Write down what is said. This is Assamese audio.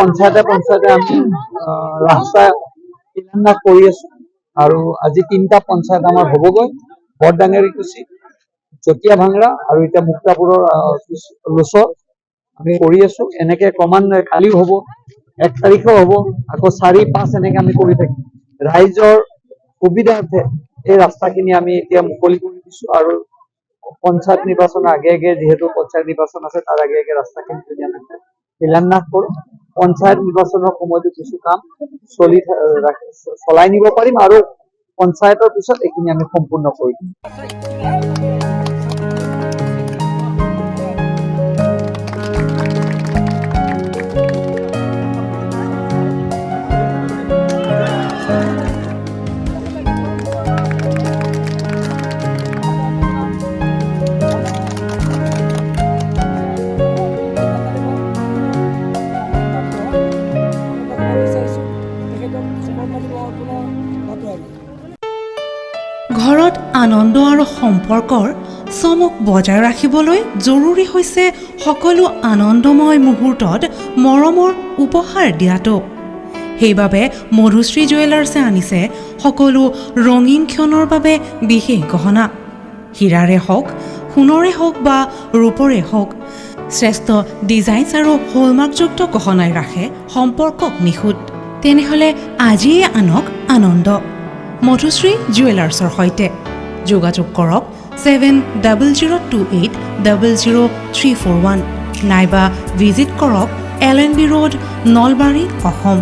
পঞ্চায়তে আমি ৰাস্তা শিলান্যাস কৰি আছো আৰু আজি 3টা পঞ্চায়ত আমাৰ হ'বগৈ বৰডাঙেৰীকুছি জটিয়া ভাংৰা আৰু এতিয়া মুক্তাপুৰৰ লোচৰ আমি কৰি আছো এনেকে ক্ৰমান্বয়ে কালি হ'ব 1 তাৰিখেও হ'ব আকৌ 4-5 এনেকে আমি কৰি থাকিম ৰাইজৰ সুবিধাৰ্থে এই ৰাস্তাখিনি আমি এতিয়া মুকলি কৰি দিছো আৰু পঞ্চায়ত নিৰ্বাচনৰ আগে যেহেতু পঞ্চায়ত নিৰ্বাচন আছে তাৰ আগে ৰাস্তাখিনি যদি আমি শিলান্যাস কৰোঁ পঞ্চায়ত নিৰ্বাচনৰ সময়তো কিছু কাম চলাই নিব পাৰিম আৰু পঞ্চায়তৰ পিছত এইখিনি আমি সম্পূৰ্ণ কৰি দিম ঘৰত আনন্দ আৰু সম্পৰ্কৰ চমক বজাই ৰাখিবলৈ জৰুৰী হৈছে সকলো আনন্দময় মুহূৰ্তত মৰমৰ উপহাৰ দিয়াটো সেইবাবে মধুশ্ৰী জুৱেলাৰ্ছে আনিছে সকলো ৰঙীন ক্ষণৰ বাবে বিশেষ গহনা হীৰাৰে হওক সোণৰে হওক বা ৰূপৰে হওক শ্ৰেষ্ঠ ডিজাইনছ আৰু হলমাৰ্কযুক্ত গহনাই ৰাখে সম্পৰ্কক নিখুঁত তেনেহ'লে আজিয়ে আনক আনন্দ মধুশ্ৰী জুৱেলাৰ্ছৰ সৈতে যোগাযোগ কৰক 7028000341 নাইবা ভিজিট কৰক LNB ৰোড নলবাৰী অসম